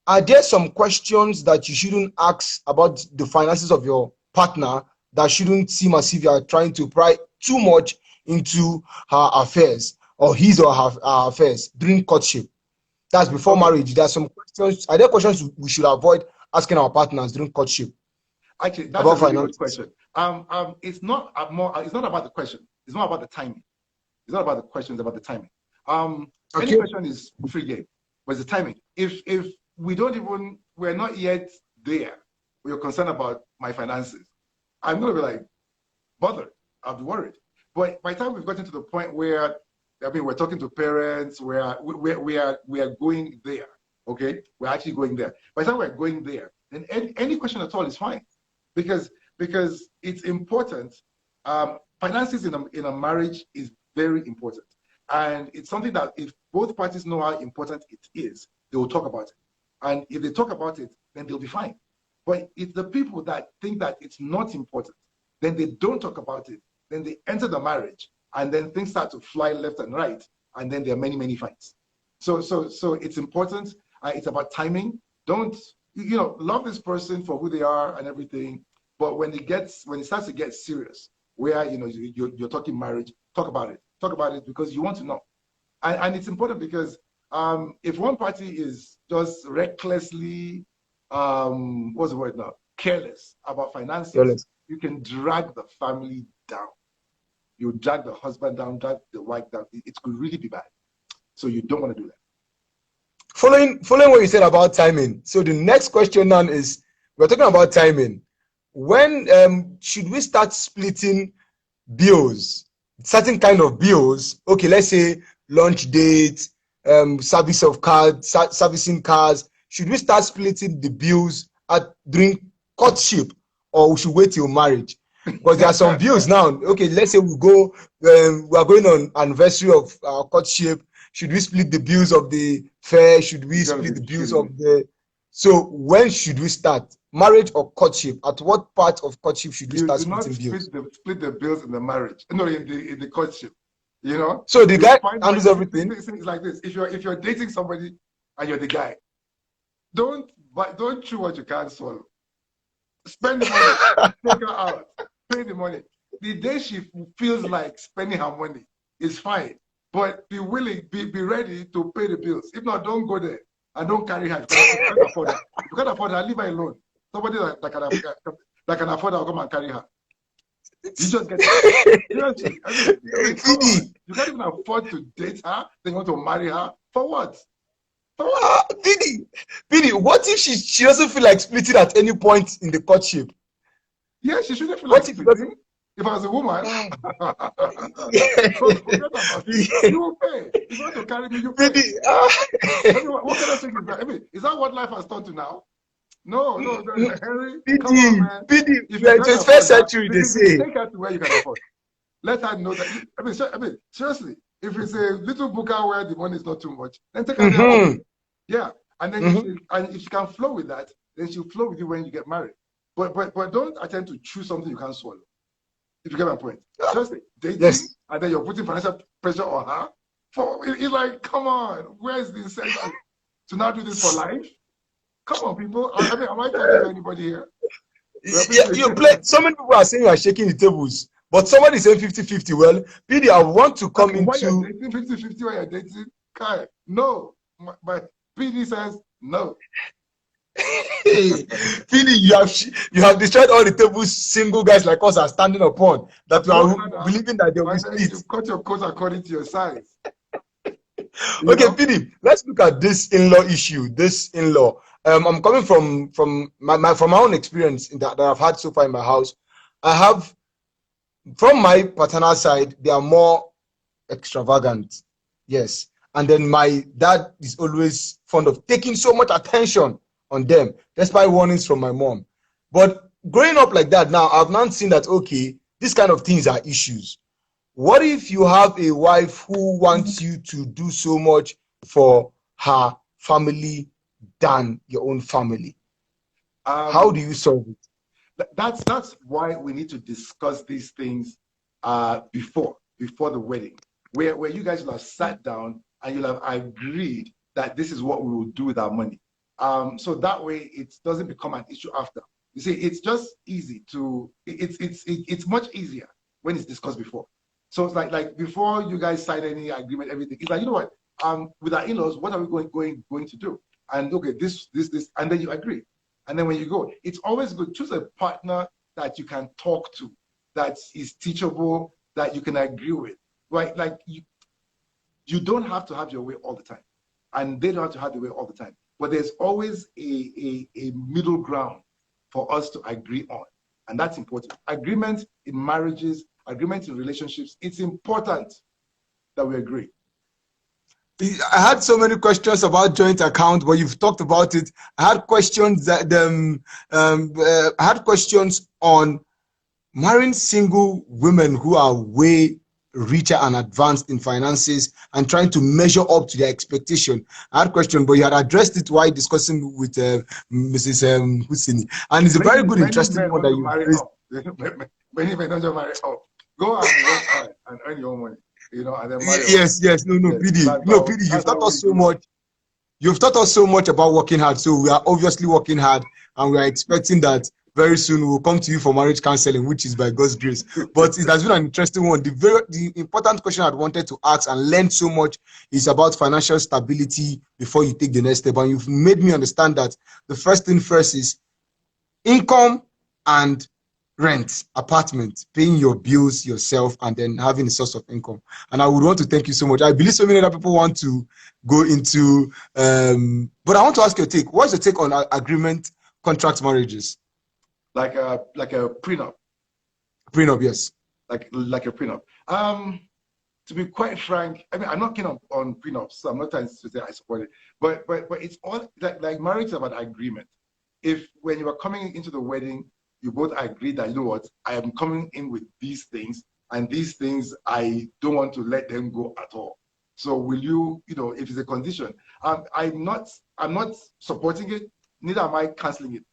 are there some questions that you shouldn't ask about the finances of your partner that shouldn't seem as if you are trying to pry too much into her affairs or his or her affairs during courtship? That's before Okay. marriage. There are some questions. Are there questions we should avoid asking our partners during courtship Actually, that's a about really good finances? question. It's not about the question. It's not about the timing. It's not about the question, it's about the timing. Any Okay. question is free game, but it's the timing. If we're not yet there, we're concerned about my finances, I'm gonna be like, bothered. I'll be worried. But by the time we've gotten to the point where, I mean, we're talking to parents, we are going there. Okay, we're actually going there. By the time we're going there, then any question at all is fine, because it's important. Finances in a marriage is very important, and it's something that if both parties know how important it is, they will talk about it, and if they talk about it, then they'll be fine. But it's the people that think that it's not important, then they don't talk about it, then they enter the marriage, and then things start to fly left and right, and then there are many fights. So it's important. It's about timing. Don't, love this person for who they are and everything. But when it starts to get serious, where you're talking marriage, talk about it. Talk about it because you want to know. And it's important because if one party is just recklessly, what's the word now? Careless about finances, you can drag the family down. You drag the husband down, drag the wife down. It could really be bad. So you don't want to do that. Following what you said about timing. So the next question now is, we're talking about timing. When should we start splitting bills? Certain kind of bills. Okay, let's say lunch dates, service of cars, servicing cars. Should we start splitting the bills during courtship, or we should wait till marriage? Because there are some bills now. Okay, let's say we are going on anniversary of our courtship. Should we split the bills of the fair? Should we split the bills of the... So when should we start? Marriage or courtship? At what part of courtship should we start splitting bills? Split the bills in the marriage. No, in the courtship. So the guy handles everything. It's like this. If you're dating somebody and you're the guy, don't chew what you can't swallow. Spend the money. Take her out. Pay the money. The day she feels like spending her money is fine. But be willing, be ready to pay the bills. If not, don't go there and don't carry her. You can't afford her. You can't afford her, leave her alone. Somebody that can afford her will come and carry her. You just get it. You can't even afford to date her. Then you want to marry her. For what? For what? Bidi, what if she doesn't feel like splitting at any point in the courtship? Yeah, she shouldn't feel like splitting. If I was a woman, forget about it. You will pay. If you want to carry me, you pay. What kind of thing is that? I mean, is that what life has turned to now? No, Henry, come on, man. If you're in the 21st century, they say. Take her to where you can afford. Let her know that. I mean, seriously, if it's a little booker where the money is not too much, then take her there. Yeah, and then if she can flow with that, then she'll flow with you when you get married. But don't attempt to choose something you can't swallow. If you get my point. Just dating, and then you're putting financial pressure on her. It's like, come on, where's the incentive to now do this for life? Come on, people. I mean, am I talking to anybody here? Yeah, you play. So many people are saying you are shaking the tables, but somebody is saying 50-50. Well, Bidi, I want to come into... Why you're dating 50-50 when you're dating? Kai, no. My Bidi says no. Bidi, you have destroyed all the tables single guys like us are standing upon, that we are believing that they will be split. You cut your coat according to your size. Okay, Bidi, let's look at this in-law issue. This in-law. I'm coming from my own experience that I've had so far in my house. I have, from my paternal side, they are more extravagant. Yes. And then my dad is always fond of taking so much attention on them, despite warnings from my mom. But growing up like that now, I've not seen that, okay, these kind of things are issues. What if you have a wife who wants you to do so much for her family than your own family? How do you solve it? That's why we need to discuss these things before the wedding, where you guys will have sat down and you'll have agreed that this is what we will do with our money. So that way it doesn't become an issue after. You see, it's just easy to, it's much easier when it's discussed before. So it's like before you guys sign any agreement, everything, it's like, you know what, with our in-laws, what are we going to do? And okay, this, and then you agree. And then when you go, it's always good, choose a partner that you can talk to, that is teachable, that you can agree with, right? Like you don't have to have your way all the time, and they don't have to have their way all the time. But there's always a middle ground for us to agree on. And that's important. Agreement in marriages, agreement in relationships, it's important that we agree. I had so many questions about joint account, but you've talked about it. I had questions on marrying single women who are way richer and advanced in finances and trying to measure up to their expectation. I had a question, but you had addressed it while discussing with Mrs. Husseini. And it's a very good, interesting one that you raised. Many men don't just marry up. Go out and work hard and earn your own money. you know, and then marry off. Yes, yes, no, Yes, PD, no, PD, you've that's taught how we us so do it. much. You've taught us so much about working hard. So we are obviously working hard, and we are expecting that very soon we'll come to you for marriage counseling, which is by God's grace. But it has been an interesting one. The important question I'd wanted to ask and learn so much is about financial stability before you take the next step. And you've made me understand that the first thing first is income and rent, apartment, paying your bills yourself, and then having a source of income. And I would want to thank you so much. I believe so many other people want to go into, but I want to ask your take. What's your take on agreement contract marriages? Like a prenup. Prenup, yes. Like a prenup. To be quite frank, I mean, I'm not keen on prenups, so I'm not trying to say I support it. But it's all like marriage is about agreement. If when you are coming into the wedding, you both agree that, you know what, I am coming in with these things, and these things I don't want to let them go at all. So will you, you know, if it's a condition, I'm not supporting it, neither am I canceling it,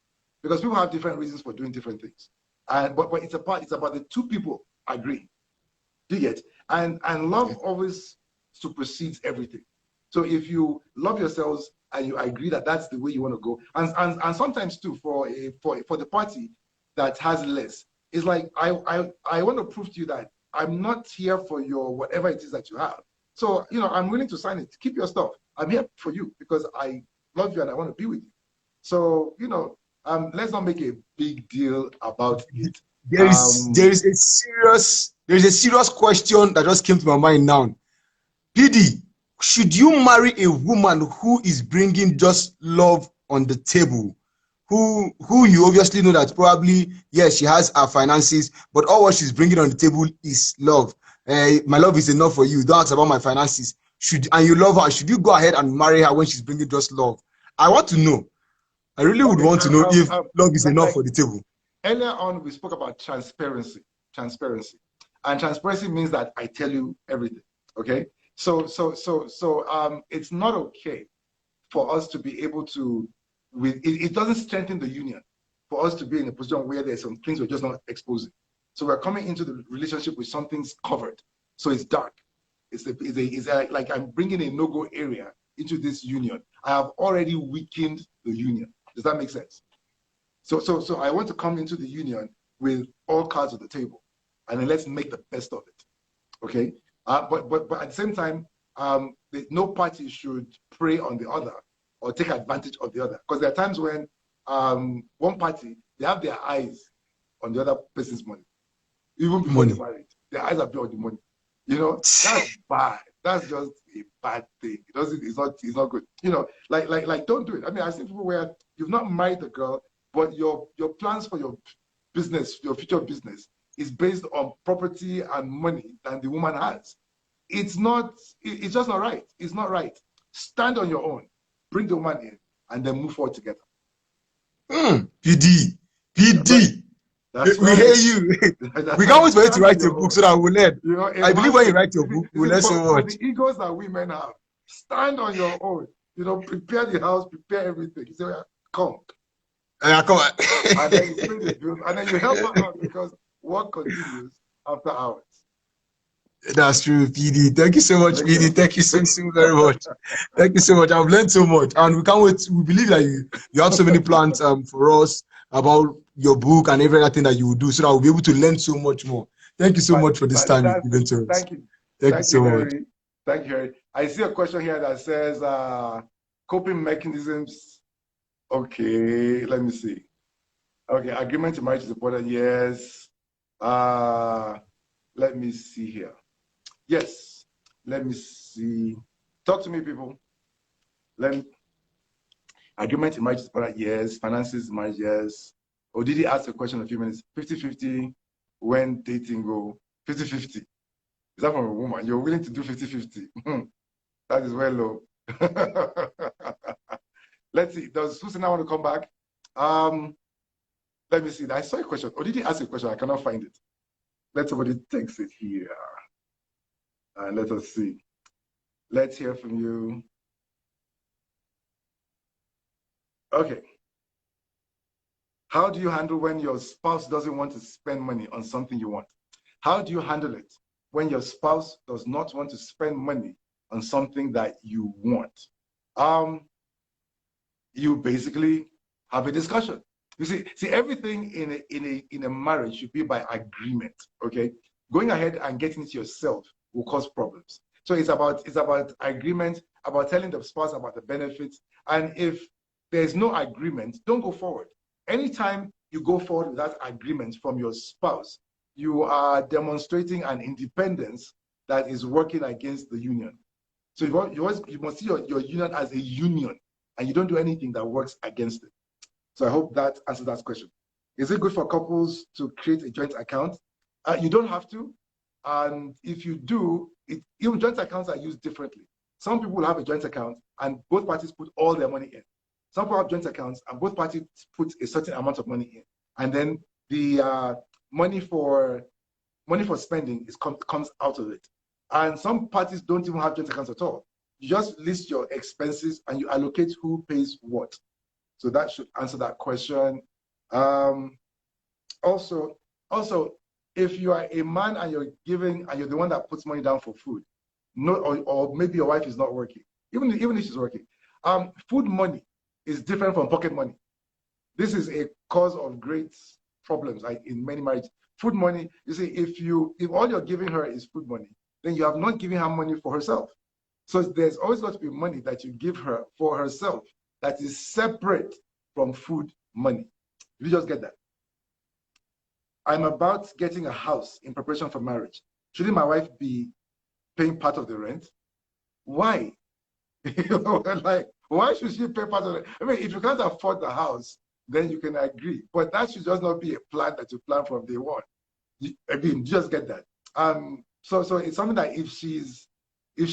because people have different reasons for doing different things. And but it's about the two people agree. Do you get? And love always supersedes everything. So if you love yourselves and you agree that that's the way you want to go, and sometimes too for the party that has less, it's like I want to prove to you that I'm not here for your whatever it is that you have. So you know, I'm willing to sign it. Keep your stuff. I'm here for you because I love you and I want to be with you. So you know, let's not make a big deal about it. There is a serious question that just came to my mind now. PD, should you marry a woman who is bringing just love on the table? Who you obviously know that probably, yes, she has her finances, but all what she's bringing on the table is love. My love is enough for you. Don't ask about my finances. And you love her, should you go ahead and marry her when she's bringing just love? I want to know. I really would want to know if love is enough for the table. Earlier on, we spoke about transparency. And transparency means that I tell you everything. Okay. So it's not okay for us to be able to, it doesn't strengthen the union for us to be in a position where there's some things we're just not exposing. So we're coming into the relationship with something's covered. So it's dark. It's like I'm bringing a no-go area into this union. I have already weakened the union. Does that make sense? So I want to come into the union with all cards on the table, and then let's make the best of it. Okay. But at the same time, no party should prey on the other or take advantage of the other, because there are times when one party, they have their eyes on the other person's money, even before they're married. Their eyes are on the money. You know, that's bad. That's just a bad thing. It's not good. You know, like don't do it. I mean, I've seen people where you've not married the girl, but your plans for your business, your future business, is based on property and money that the woman has. It's just not right. It's not right. Stand on your own, bring the woman in, and then move forward together. PD. That's we right. hear you. We can't wait for you to write your book so that we'll learn. You know, I believe when you write your book, we'll learn so much. The egos that women have, stand on your own. You know, prepare the house, prepare everything. You say, come. Come on. And then you pay the bills, and then you help her out because work continues after hours. That's true, PD. Thank you so much, PD. Thank you so very much. Thank you so much. I've learned so much, and we can't wait. We believe that you have so many plans for us about your book and everything that you will do, so that we'll be able to learn so much more. Thank you so much for this time you've given to us. Thank you. Thank you so much. Thank you, Harry. I see a question here that says coping mechanisms. Okay, let me see. Okay, agreement to marriage is important. Yes. Let me see here. Yes. Let me see. Talk to me, people. Agreement to marriage is important. Yes. Finances, marriage, yes. Or did he ask a question in a few minutes? 50-50 when dating go. 50-50. Is that from a woman? You're willing to do 50-50. That is well low. Let's see. Does Susanna want to come back? Let me see. I saw a question. Or did he ask a question? I cannot find it. Let somebody text it here. And let us see. Let's hear from you. Okay. How do you handle when your spouse doesn't want to spend money on something you want? How do you handle it? when your spouse does not want to spend money on something that you want. You basically have a discussion. You see, everything in a marriage should be by agreement. Okay, going ahead and getting it yourself will cause problems. So it's about agreement, about telling the spouse about the benefits. And if there's no agreement, don't go forward. Anytime you go forward without agreement from your spouse, you are demonstrating an independence that is working against the union. So you must see your union as a union, and you don't do anything that works against it. So I hope that answers that question. Is it good for couples to create a joint account? You don't have to. And if you do, even joint accounts are used differently. Some people have a joint account and both parties put all their money in. Some people have joint accounts and both parties put a certain amount of money in. And then the money for spending comes out of it. And some parties don't even have joint accounts at all. You just list your expenses and you allocate who pays what. So that should answer that question. Also, if you are a man and you're the one that puts money down for food, or maybe your wife is not working, even if she's working, food money is different from pocket money. This is a cause of great problems in many marriages. Food money, you see, if all you're giving her is food money, then you have not given her money for herself. So there's always got to be money that you give her for herself that is separate from food money. You just get that. I'm about getting a house in preparation for marriage. Shouldn't my wife be paying part of the rent? Why? Like, why should she pay part of it? I mean, if you can't afford the house, then you can agree. But that should just not be a plan that you plan from day one. You just get that. So it's something that if she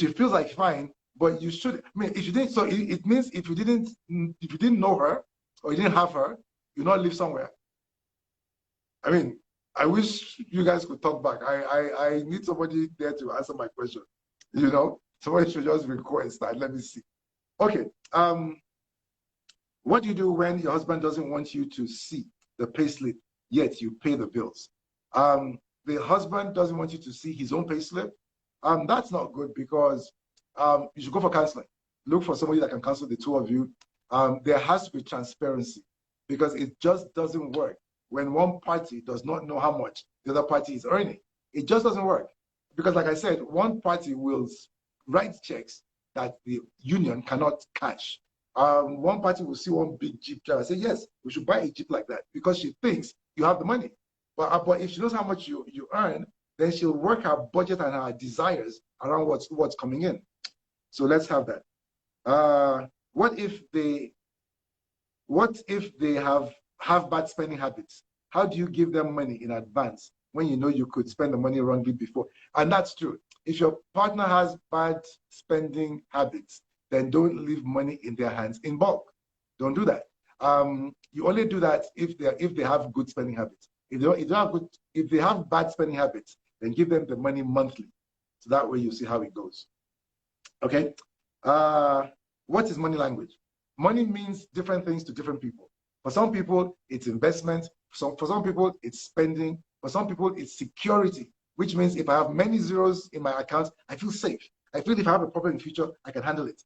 feels like fine, but you should. I mean, if you didn't, so it means if you didn't know her or you didn't have her, you not live somewhere. I mean, I wish you guys could talk back. I need somebody there to answer my question. You know, somebody should just request that. Let me see. Okay. What do you do when your husband doesn't want you to see the payslip, yet you pay the bills? The husband doesn't want you to see his own payslip. That's not good because you should go for counseling. Look for somebody that can counsel the two of you. There has to be transparency because it just doesn't work when one party does not know how much the other party is earning. It just doesn't work because, like I said, one party will write checks that the union cannot cash. One party will see one big Jeep driver and say, yes, we should buy a Jeep like that because she thinks you have the money. But if she knows how much you earn, then she'll work her budget and her desires around what's coming in. So let's have that. What if they have bad spending habits? How do you give them money in advance when you know you could spend the money wrongly before? And that's true. If your partner has bad spending habits, then don't leave money in their hands in bulk. Don't do that. You only do that if they have good spending habits. If they have bad spending habits, then give them the money monthly. So that way you see how it goes. Okay. What is money language? Money means different things to different people. For some people, it's investment. For some people, it's spending. For some people, it's security, which means if I have many zeros in my account, I feel safe. I feel if I have a problem in the future, I can handle it.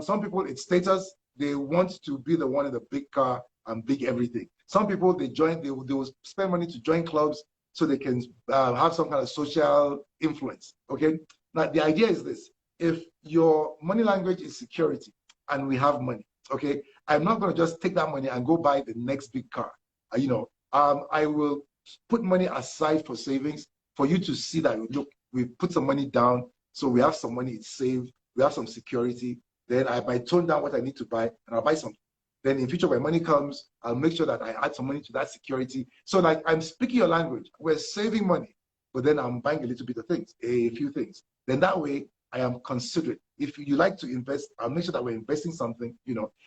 Some people, it's status. They want to be the one in the big car and big everything. Some people, they will spend money to join clubs so they can have some kind of social influence. Okay. Now, the idea is this. If your money language is security and we have money, okay, I'm not going to just take that money and go buy the next big car. I will put money aside for savings for you to see that, look, we put some money down, so we have some money, it's saved, we have some security. Then I might tone down what I need to buy and I'll buy something. Then in future, when money comes, I'll make sure that I add some money to that security. So like I'm speaking your language. We're saving money, but then I'm buying a little bit of things, a few things. Then that way I am considerate. If you like to invest, I'll make sure that we're investing something,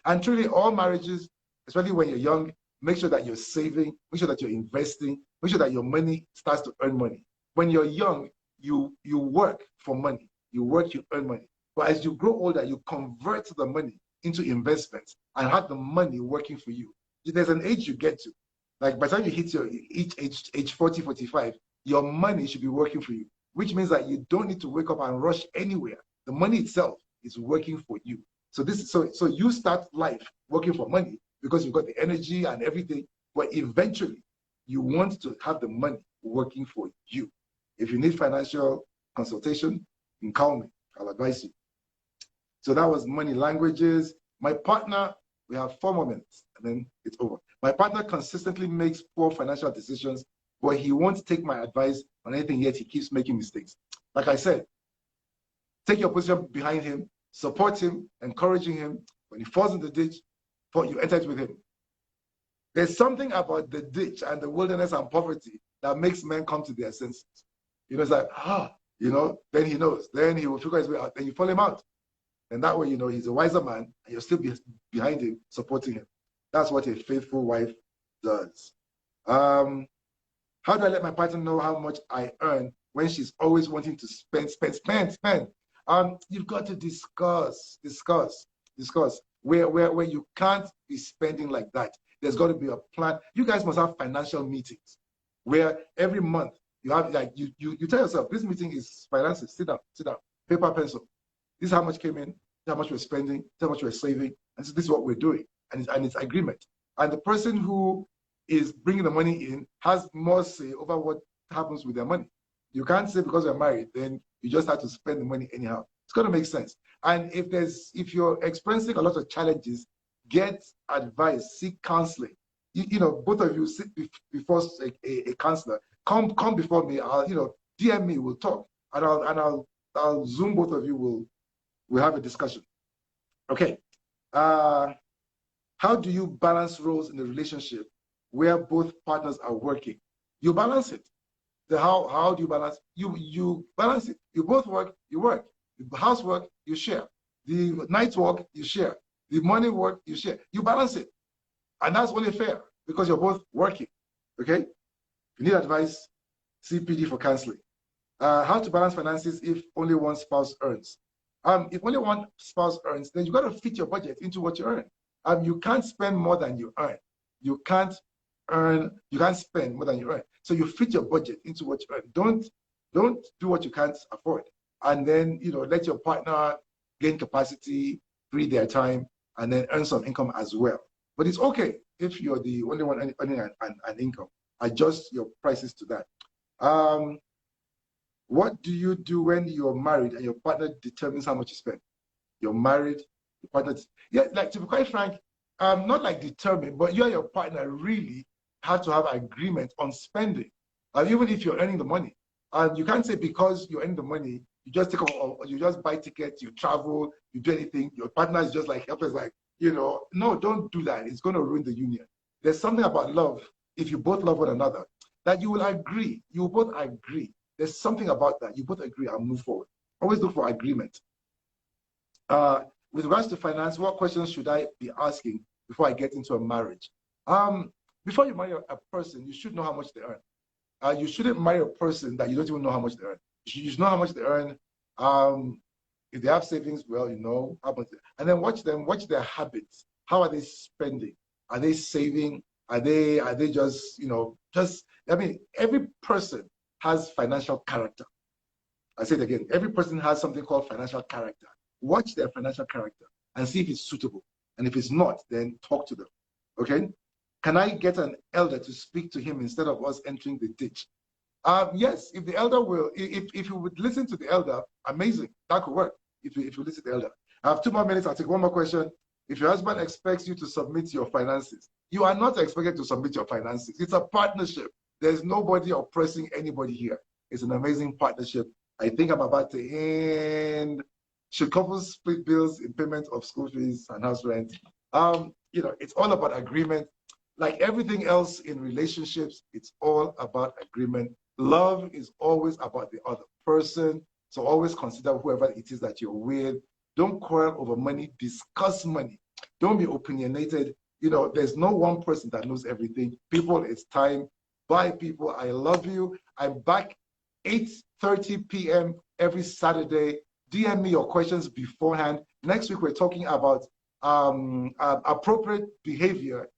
And truly all marriages, especially when you're young, make sure that you're saving, make sure that you're investing, make sure that your money starts to earn money. When you're young, you work for money. You work, you earn money. But as you grow older, you convert the money into investments and have the money working for you. There's an age you get to. Like by the time you hit your age 40, 45, your money should be working for you. which means that you don't need to wake up and rush anywhere. The money itself is working for you. So so you start life working for money because you've got the energy and everything, but eventually you want to have the money working for you. If you need financial consultation, you can call me. I'll advise you. So that was money languages. My partner, we have 4 more minutes and then it's over. My partner consistently makes poor financial decisions, but he won't take my advice on anything, yet he keeps making mistakes. Like I said, take your position behind him, support him, encouraging him. When he falls in the ditch, you enter it with him. There's something about the ditch and the wilderness and poverty that makes men come to their senses. It's like, then he knows. Then he will figure his way out. Then you follow him out. And that way, he's a wiser man and you'll still be behind him, supporting him. That's what a faithful wife does. How do I let my partner know how much I earn when she's always wanting to spend? You've got to discuss where you can't be spending like that. There's got to be a plan. You guys must have financial meetings where every month you have, like, you tell yourself, this meeting is finances. Sit down, paper, pencil. This is how much came in, this is how much we're spending, this is how much we're saving, and this is what we're doing. And it's agreement. And the person who is bringing the money in has more say over what happens with their money. You can't say because you're married, then you just have to spend the money anyhow. It's going to make sense. And if you're experiencing a lot of challenges, get advice, seek counseling. Both of you sit before a counselor. Come before me. DM me. We'll talk, and I'll Zoom both of you. We'll have a discussion. Okay. How do you balance roles in a relationship where both partners are working? You balance it. How do you balance? You balance it. You both work. You work. The housework you share. The night work you share. The morning work you share. You balance it, and that's only fair because you're both working. Okay. If you need advice, CPD for counseling. How to balance finances if only one spouse earns. If only one spouse earns, then you got to fit your budget into what you earn. You can't spend more than you earn. You can't spend more than you earn. So you fit your budget into what you earn. Don't do what you can't afford. And then, let your partner gain capacity, free their time, and then earn some income as well. But it's okay if you're the only one earning an income. Adjust your prices to that. What do you do when you're married and your partner determines how much you spend? You're married, your partner, like, to be quite frank, not like determined, but you and your partner really have to have agreement on spending. Even if you're earning the money. You can't say because you're earning the money, you just take off, you just buy tickets, you travel, you do anything. Your partner is just like helpless, like, no, don't do that. It's going to ruin the union. There's something about love, if you both love one another, that you will agree. You will both agree. There's something about that. You both agree and move forward. Always look for agreement. With regards to finance, what questions should I be asking before I get into a marriage? Before you marry a person, you should know how much they earn. You shouldn't marry a person that you don't even know how much they earn. You should know how much they earn. If they have savings, well, how much. And then watch their habits. How are they spending? Are they saving? Are they just, every person has financial character. I say it again, every person has something called financial character. Watch their financial character and see if it's suitable. And if it's not, then talk to them. Okay? Can I get an elder to speak to him instead of us entering the ditch? Yes, if the elder will, if you would listen to the elder, amazing. That could work if you listen to the elder. I have 2 more minutes. I'll take one more question. If your husband expects you to submit your finances, you are not expected to submit your finances. It's a partnership. There's nobody oppressing anybody here. It's an amazing partnership. I think I'm about to end. Should couples split bills in payment of school fees and house rent? It's all about agreement. Like everything else in relationships, it's all about agreement. Love is always about the other person. So always consider whoever it is that you're with. Don't quarrel over money. Discuss money. Don't be opinionated. There's no one person that knows everything. People, it's time. Bye, people. I love you. I'm back 8:30 p.m. every Saturday. DM me your questions beforehand. Next week, we're talking about appropriate behavior